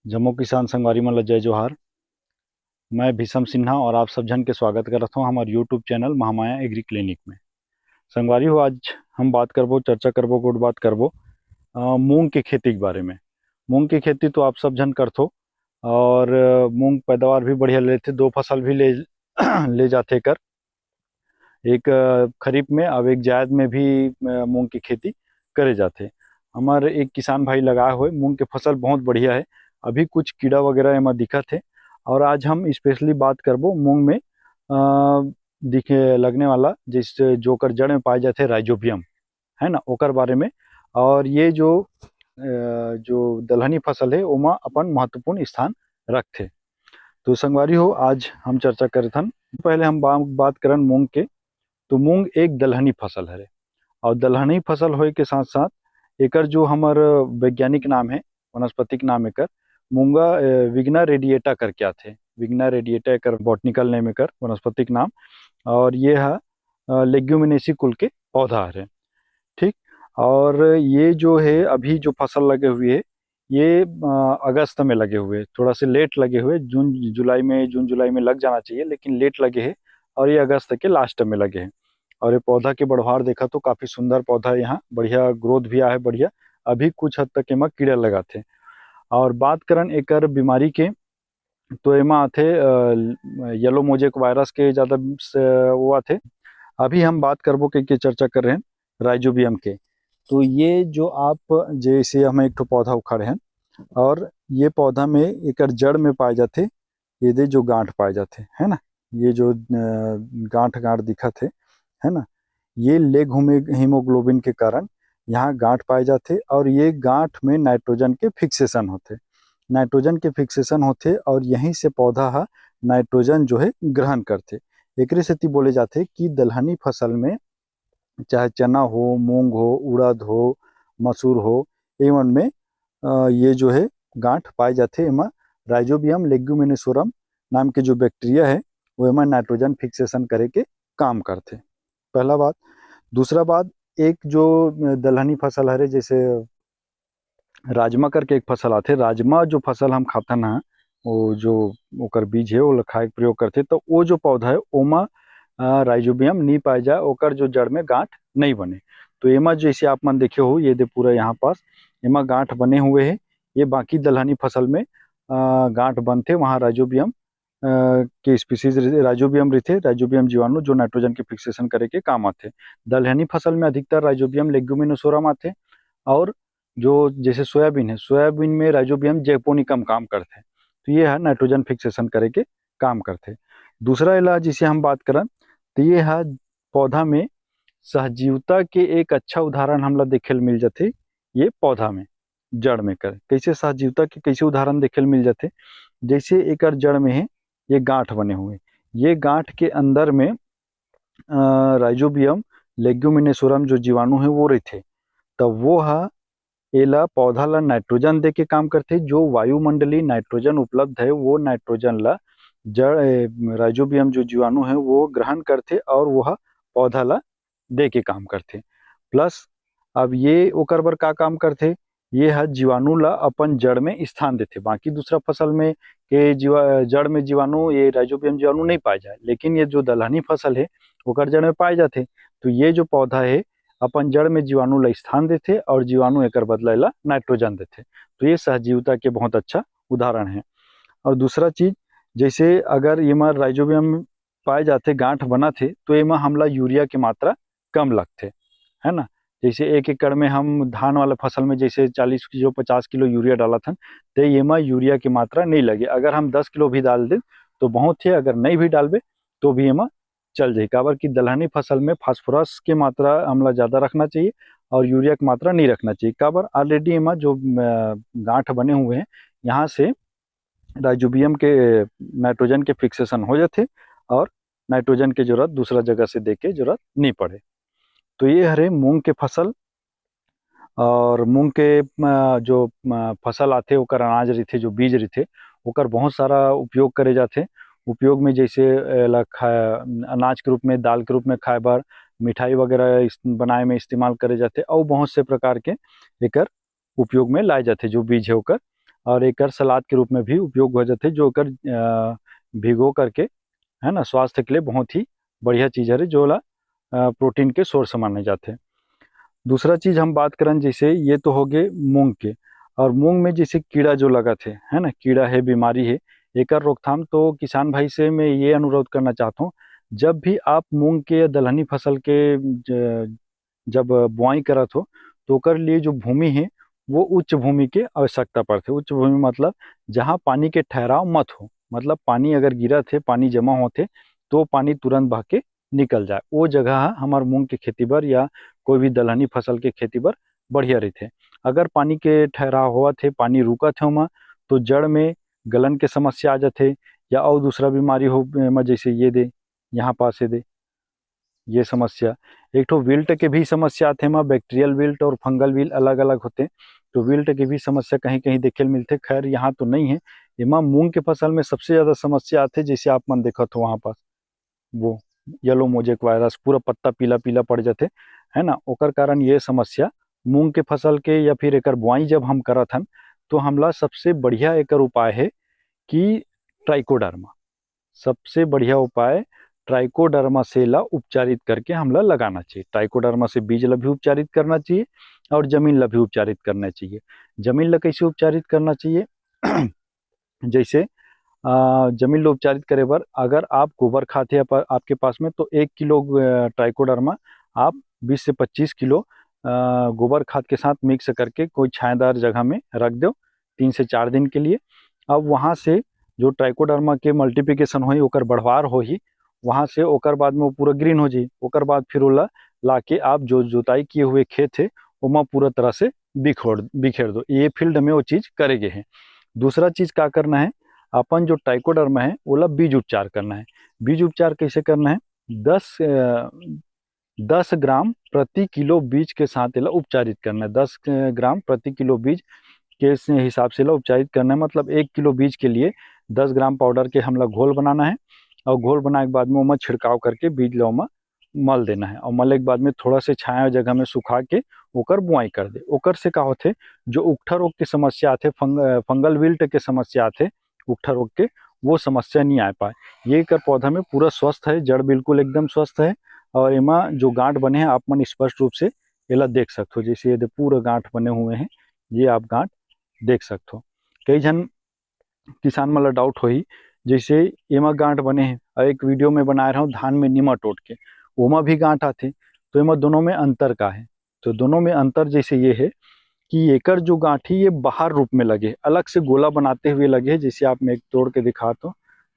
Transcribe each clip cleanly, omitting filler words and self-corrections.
जम्मू किसान संगवारी मन ल जय जोहार। मैं भीषम सिन्हा और आप सब जन के स्वागत करता हूँ हमारे YouTube channel Mahamaya agri clinic में। संगवारी हो, आज हम बात करबो, चर्चा करबो, गुड बात करबो मूंग की खेती के बारे में। मूंग की खेती तो आप सब जन करथो और मूंग पैदावार भी बढ़िया लेते, दो फसल भी ले ले जाते कर, एक खरीफ में और एक जायद में भी मूंग की खेती करे जाते। हमारे एक किसान भाई लगाए हुए मूंग के फसल बहुत बढ़िया है। अभी कुछ कीड़ा वगैरह एमा दिखत है और आज हम स्पेशली बात करबो मूंग में दिखे लगने वाला जिस जोकर जड़ में पाए जाते राइजोबियम, है ना, ओकर बारे में। और ये जो दलहनी फसल है ओमा अपन महत्वपूर्ण स्थान रखते। तो संगवारी हो, आज हम चर्चा करथन। पहले हम बात करन मूंग के। तो मूंग एक दलहनी फसल है और दलहनी फसल होए के साथ साथ एकर जो हमार वैज्ञानिक नाम है, वनस्पतिक नाम एकर मूंगा विग्ना रेडिएटा करके आथे। विग्ना रेडिएटा एकर बॉटनिकल नेम एकर, वनस्पतिक नाम। और ये है लेग्यूमिनेसी कुल के पौधा है, ठीक। और ये जो है अभी जो फसल लगे हुए है ये अगस्त में लगे हुए, थोड़ा से लेट लगे हुए। जून जुलाई में लग जाना चाहिए लेकिन लेट लगे हैं और ये अगस्त के लास्ट में लगे हैं। और ये पौधा के बढ़वार देखा तो काफी सुंदर पौधा है, यहाँ बढ़िया ग्रोथ भी आया है बढ़िया। अभी कुछ हद तक एमा कीड़ा लगा थे। और बात करन एकर बीमारी के, तो एमा आथे येलो मोजेक वायरस के ज़्यादा वो आथे। अभी हम बात करबो के चर्चा कर रहे हैं राइजोबियम के। तो ये जो आप जैसे हम एक ठो पौधा उखाड़े हैं और ये पौधा में एकर जड़ में पाए जाते, ये दे जो गांठ पाए जाते, है ना, ये जो गांठ गांठ दिखत है ना, ये लेग हीमोग्लोबिन के कारण यहाँ गांठ पाए जाते और ये गांठ में नाइट्रोजन के फिक्सेशन होते। नाइट्रोजन के फिक्सेशन होते और यहीं से पौधा हा नाइट्रोजन जो है ग्रहण करते। एकरे सेती बोले जाते कि दलहनी फसल में चाहे चना हो, मूंग हो, उड़द हो, मसूर हो, एवन में ये जो है गांठ पाए जाते। एमा राइजोबियम लेग्यूमिनेसोरम नाम के जो बैक्टीरिया है वो एमा नाइट्रोजन फिक्सेशन करे के काम करते। पहला बात। दूसरा बात, एक जो दलहनी फसल है जैसे राजमा करके एक फसल आते। राजमा जो फसल हम खातन है वो जो ओकर बीज है वो खाए के प्रयोग करते, तो वो जो पौधा है ओमा राइजोबियम नहीं पाए जाए, ओकर जो जड़ में गांठ नहीं बने। तो एमा जैसे आप मन देखे हो ये दे पूरा यहाँ पास एमा गांठ बने हुए हैं। ये बाकी दलहनी फसल में गांठ बनते, वहाँ राइजोबियम के स्पीसीज राइजोबियम रहते, राइजोबियम जीवाणु जो नाइट्रोजन के फिक्सेशन करे के काम आते। दलहनी फसल में अधिकतर राइजोबियम लेग्यूमिनोसोरम आते। और जो जैसे सोयाबीन है, सोयाबीन में राइजोबियम जेपोनिकम काम करते हैं, तो ये है नाइट्रोजन फिक्सेशन करे के काम करते। दूसरा इलाज जिसे हम बात करें तो ये है पौधा में सहजीवता के एक अच्छा उदाहरण हमला देखे मिल जाते। ये पौधा में जड़ में कर कैसे सहजीवता के कैसे उदाहरण देखे मिल जाते, जैसे एक जड़ में है ये गांठ बने हुए, ये गांठ के अंदर में राइजोबियम लेग्यूमिनेसोरम जो जीवाणु है वो रहते। तब वो है एला पौधा ला नाइट्रोजन दे के काम करते। जो वायुमंडलीय नाइट्रोजन उपलब्ध है वो नाइट्रोजन ला राइजोबियम जो जीवाणु है वो ग्रहण करते और वह पौधा ला दे के काम करते। प्लस अब ये ओकर बर का काम करते, ये है जीवाणु ला अपन जड़ में स्थान देते। बाकी दूसरा फसल में के जड़ में जीवाणु ये राइजोबियम जीवाणु नहीं पाए जाए, लेकिन ये जो दलहनी फसल है ओकर जड़ में पाए जाते। तो ये जो पौधा है अपन जड़ में जीवाणु ला स्थान देते और जीवाणु एकर बदले ला नाइट्रोजन देते। तो ये सहजीवता के बहुत अच्छा उदाहरण है। और दूसरा चीज, जैसे अगर एमा राइजोबियम पाए जाते, गांठ बना थे, तो एमा हमला यूरिया की मात्रा कम लगते, है ना। जैसे एक एकड़ में हम धान वाला फसल में जैसे 40 किलो 50 किलो यूरिया डाला था, तो एमा यूरिया की मात्रा नहीं लगे। अगर हम 10 किलो भी डाल दें तो बहुत है, अगर नहीं भी डालबे तो भी एमा चल जाए। काबर की दलहनी फसल में फास्फोरस की मात्रा हमला ज़्यादा रखना चाहिए और यूरिया की मात्रा नहीं रखना चाहिए। काबर ऑलरेडी एमा जो गांठ बने हुए हैं यहाँ से राइजोबियम के नाइट्रोजन के फिक्सेशन हो जाते और नाइट्रोजन की जरूरत दूसरा जगह से दे के जरूरत नहीं पड़े। तो ये हरे मूंग के फसल। और मूंग के जो फसल आते ओकर अनाज रहते, जो बीज रहते ओकर बहुत सारा उपयोग करे जाते। उपयोग में जैसे अनाज के रूप में, दाल के रूप में खाए बर, मिठाई वगैरह बनाए में इस्तेमाल करे जाते और बहुत से प्रकार के एकर उपयोग में लाए जाते जो बीज है ओकर। और एकर सलाद के रूप में भी उपयोग हो जाते, जो एकर भिगो करके, है ना, स्वास्थ्य के लिए बहुत ही बढ़िया चीज़ है, जो ला प्रोटीन के सोर्स माने जाते हैं। दूसरा चीज़ हम बात करें, जैसे ये तो हो गए मूंग के, और मूंग में जैसे कीड़ा जो लगा थे, है ना, कीड़ा है, बीमारी है, एकर रोकथाम। तो किसान भाई से मैं ये अनुरोध करना चाहता हूँ, जब भी आप मूंग के या दलहनी फसल के जब बुआई करत हो, तो ओकर लिए जो भूमि है वो उच्च भूमि के आवश्यकता पड़ते। उच्च भूमि मतलब जहाँ पानी के ठहराव मत हो, मतलब पानी अगर गिरत है, पानी जमा होते, तो पानी तुरंत बह के निकल जाए, वो जगह हमार मूंग के खेती बर या कोई भी दलहनी फसल के खेती बर बढ़िया रहते। अगर पानी के ठहराव हुआ थे, पानी रुका थे वहाँ, तो जड़ में गलन के समस्या आ जाते, या और दूसरा बीमारी हो, जैसे ये दे यहाँ पासे दे ये समस्या। एक तो विल्ट के भी समस्या आते हैं, बैक्टीरियल विल्ट और फंगल विल्ट अलग अलग होते हैं, तो विल्ट की भी समस्या कहीं कहीं देखे मिलते। खैर यहाँ तो नहीं है, इमा मूंग के फसल में सबसे ज़्यादा समस्या आते, जैसे आप मन देखा तो वहाँ पास वो येलो मोजेक वायरस, पूरा पत्ता पीला पीला पड़ जाते, है ना। ओकर कारण ये समस्या मूंग के फसल के या फिर एकर बुआई जब हम करत हन, तो हमला सबसे बढ़िया एकर उपाय है कि ट्राइकोडर्मा, सबसे बढ़िया उपाय ट्राइकोडर्मा से ला उपचारित करके हमला लगाना चाहिए। ट्राइकोडर्मा से बीज ला भी उपचारित करना चाहिए और जमीन ला भी उपचारित करना चाहिए। जमीन ला कैसे उपचारित करना चाहिए जैसे जमीन ला उपचारित करे बर, अगर आप गोबर खाद है आपके पास में, तो 1 किलो ट्राइकोडर्मा आप 20 से 25 किलो गोबर खाद के साथ मिक्स करके कोई छायादार जगह में रख दो 3 से 4 दिन के लिए। अब वहाँ से जो ट्राइकोडर्मा के मल्टीप्लिकेशन हो ओकर बढ़वार हो ही, वहाँ से ओकर बाद में वो पूरा ग्रीन हो जाए। ओकर बाद फिर ओला ला के आप जो जुताई किए हुए खेत है वहाँ पूरा तरह से बिखेर दो। ये फील्ड में वो चीज़ करेंगे हैं। दूसरा चीज़ क्या करना है, अपन जो ट्राइकोडर्मा है ओला बीज उपचार करना है। बीज उपचार कैसे करना है, 10 ग्राम प्रति किलो बीज के साथ इला उपचारित करना है। 10 ग्राम प्रति किलो बीज के हिसाब से इला उपचारित करना है, मतलब 1 किलो बीज के लिए 10 ग्राम पाउडर के हमला घोल बनाना है, और घोल बनाने के बाद में उमा छिड़काव करके बीज ला उमा मल देना है, और मले के बाद में थोड़ा से छाया जगह में सुखा के ओकर बुआई कर दे। ओकर से का होते, जो उकठा रोग के समस्या आते, फंगल विल्ट के समस्या आते, उकठा रोग के, वो समस्या नहीं आ पाए। ये कर पौधा में पूरा स्वस्थ है, जड़ बिल्कुल एकदम स्वस्थ है, और इमा जो गांठ बने हैं आप मन स्पष्ट रूप से इला देख सकते हो। जैसे ये पूरा गांठ बने हुए हैं, ये आप गांठ देख सकते हो। कई जन किसान मतलब डाउट हो ही, जैसे एमा गांठ बने हैं, और एक वीडियो में बना रहा हूँ धान में निमाटोड के, ओमा भी गांठ आते, तो एमा दोनों में अंतर का है। तो दोनों में अंतर जैसे ये है कि एकर जो गांठी ये बाहर रूप में लगे, अलग से गोला बनाते हुए लगे, जैसे आप मैं एक तोड़ के दिखा तो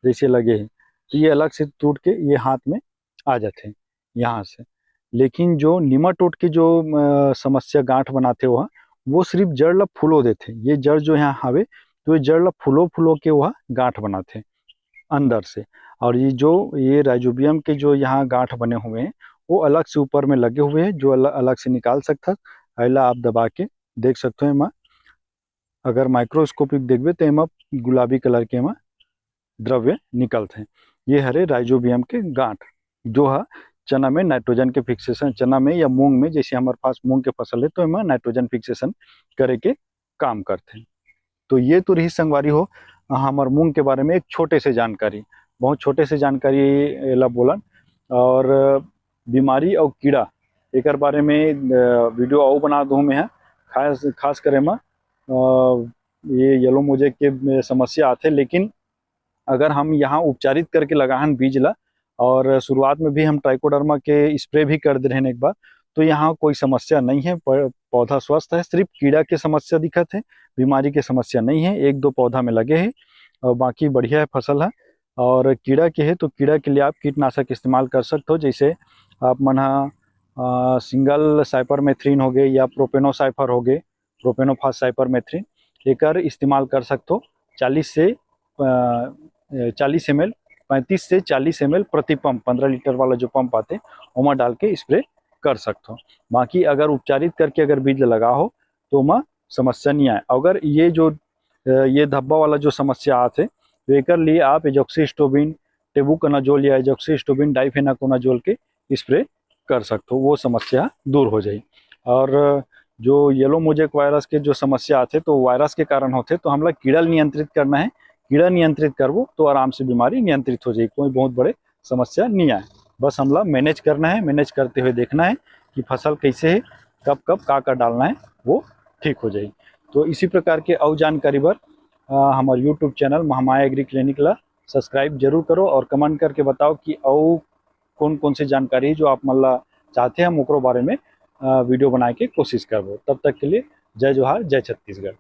जैसे लगे हैं, तो ये अलग से टूट के ये हाथ में आ जाते हैं यहाँ से। लेकिन जो निमाटोड की जो समस्या गांठ बनाते हुआ, वो सिर्फ जड़ ला फूलो देते। ये जड़ जो यहाँ हावे, तो ये जड़ ला फूलो फूलो के वह गांठ बनाते अंदर से। और ये जो ये राइजोबियम के जो यहाँ गांठ बने हुए हैं, वो अलग से ऊपर में लगे हुए हैं, जो अलग से निकाल सकता। अला आप दबा के देख सकते हो। एमा अगर माइक्रोस्कोपिक देखबे तो एमा गुलाबी कलर के एमा द्रव्य निकलते हैं। ये हरे राइजोबियम के गांठ, जो है चना में नाइट्रोजन के फिक्सेशन, चना में या मूंग में, जैसे हमारे पास मूंग के फसल है तो एमा नाइट्रोजन फिक्सेशन करे के काम करते हैं। तो ये तो रही संगवारी हो हमार मूंग के बारे में एक छोटे से जानकारी, बहुत छोटे से जानकारी एला बोलन। और बीमारी और कीड़ा एक बारे में वीडियो और बना दूँ मैं, खास करे में ये येलो मोजेक के समस्या आते, लेकिन अगर हम यहाँ उपचारित करके लगाहन बीज ला, और शुरुआत में भी हम ट्राइकोडर्मा के स्प्रे भी कर दे रहे हैं एक बार, तो यहाँ कोई समस्या नहीं है, पौधा स्वस्थ है। सिर्फ कीड़ा की समस्या दिखत है, बीमारी की समस्या नहीं है। 1-2 पौधा में लगे हैं और बाकी बढ़िया है फसल है। और कीड़ा के है तो कीड़ा के लिए आप कीटनाशक इस्तेमाल कर सकते हो, जैसे आप मन सिंगल साइपरमेथ्रिन हो गए या प्रोपेनोसाइफर हो गए, प्रोपेनोफास साइपरमेथ्रिन, एकर इस्तेमाल कर सकते हो। 40 ml 35 से 40 ml प्रति पंप, 15 लीटर वाला जो पंप आते उमा डाल के स्प्रे कर सकते हो। बाकी अगर उपचारित करके अगर बीज लगा हो तो उमा समस्या नहीं आए। अगर ये जो ये धब्बा वाला जो समस्या आते, तो एक लिए आप एजोक्सिस्ट्रोबिन टेबुकोनाजोल या एजोक्सिस्ट्रोबिन डाइफेनाकोनाजोल के स्प्रे कर सकते हो, वो समस्या दूर हो जाए। और जो येलो मोजेक वायरस के जो समस्या आते तो वायरस के कारण होते, तो हमला कीड़ा नियंत्रित करना है। कीड़ा नियंत्रित करबो तो आराम से बीमारी नियंत्रित हो जाएगी, कोई बहुत बड़े समस्या नहीं आए। बस हमला मैनेज करना है, मैनेज करते हुए देखना है कि फसल कैसे है, कब कब का डालना है, वो ठीक हो जाएगी। तो इसी प्रकार के और जानकारी बर हमारे YouTube channel Mahamaya agri clinic ला सब्सक्राइब जरूर करो और कमेंट करके बताओ कि और कौन कौन सी जानकारी जो आप मतलब चाहते हैं हम ओकरो बारे में वीडियो बनाए के कोशिश करबो। तब तक के लिए जय जोहार, जय छत्तीसगढ़।